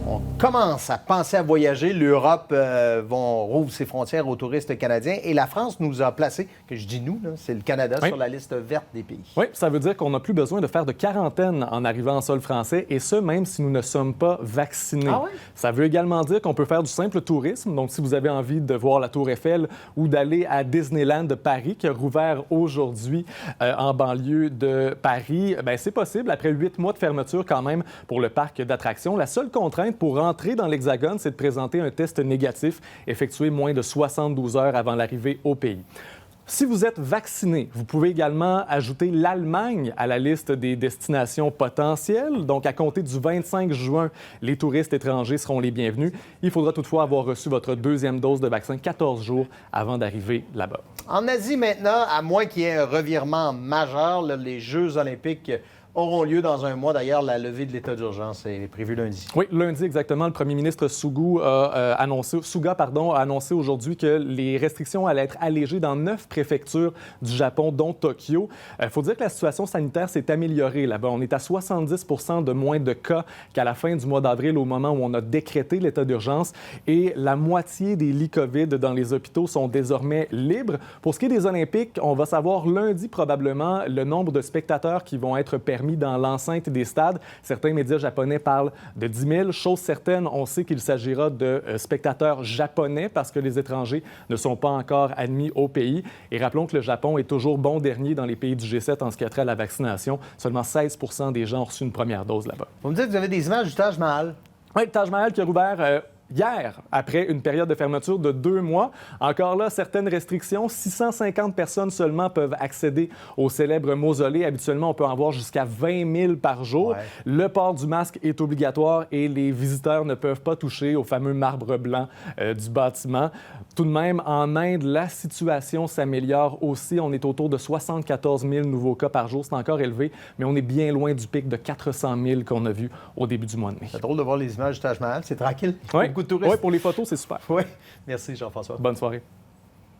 On commence à penser à voyager. L'Europe rouvre ses frontières aux touristes canadiens et la France nous a placés, que je dis nous, là, c'est le Canada, sur la liste verte des pays. Oui, ça veut dire qu'on n'a plus besoin de faire de quarantaine en arrivant en sol français et ce, même si nous ne sommes pas vaccinés. Ah ouais? Ça veut également dire qu'on peut faire du simple tourisme. Donc, si vous avez envie de voir la Tour Eiffel ou d'aller à Disneyland de Paris, qui a rouvert aujourd'hui en banlieue de Paris, bien, c'est possible après 8 mois de fermeture quand même pour le parc d'attractions. La seule contrainte pour rentrer dans l'Hexagone, c'est de présenter un test négatif effectué moins de 72 heures avant l'arrivée au pays. Si vous êtes vacciné, vous pouvez également ajouter l'Allemagne à la liste des destinations potentielles. Donc, à compter du 25 juin, les touristes étrangers seront les bienvenus. Il faudra toutefois avoir reçu votre deuxième dose de vaccin 14 jours avant d'arriver là-bas. En Asie maintenant, à moins qu'il y ait un revirement majeur, là, les Jeux olympiques auront lieu dans un mois. D'ailleurs, la levée de l'état d'urgence est prévue lundi. Oui, lundi exactement. Le premier ministre Suga a annoncé aujourd'hui que les restrictions allaient être allégées dans 9 préfectures du Japon, dont Tokyo. Il faut dire que la situation sanitaire s'est améliorée là-bas. On est à 70 de moins de cas qu'à la fin du mois d'avril, au moment où on a décrété l'état d'urgence. Et la moitié des lits COVID dans les hôpitaux sont désormais libres. Pour ce qui est des Olympiques, on va savoir lundi probablement le nombre de spectateurs qui vont être permis dans l'enceinte des stades. Certains médias japonais parlent de 10 000. Chose certaine, on sait qu'il s'agira de spectateurs japonais parce que les étrangers ne sont pas encore admis au pays. Et rappelons que le Japon est toujours bon dernier dans les pays du G7 en ce qui a trait à la vaccination. Seulement 16 des gens ont reçu une première dose là-bas. Vous me dites que vous avez des images du Taj Mahal. Oui, le Taj Mahal qui a rouvert hier, après une période de fermeture de 2 mois. Encore là, certaines restrictions. 650 personnes seulement peuvent accéder au célèbre mausolée. Habituellement, on peut en voir jusqu'à 20 000 par jour. Ouais. Le port du masque est obligatoire et les visiteurs ne peuvent pas toucher au fameux marbre blanc du bâtiment. Tout de même, en Inde, la situation s'améliore aussi. On est autour de 74 000 nouveaux cas par jour. C'est encore élevé, mais on est bien loin du pic de 400 000 qu'on a vu au début du mois de mai. C'est drôle de voir les images du Taj Mahal. C'est tranquille. Oui, Beaucoup de touristes. pour les photos, c'est super. Oui. Merci, Jean-François. Bonne soirée.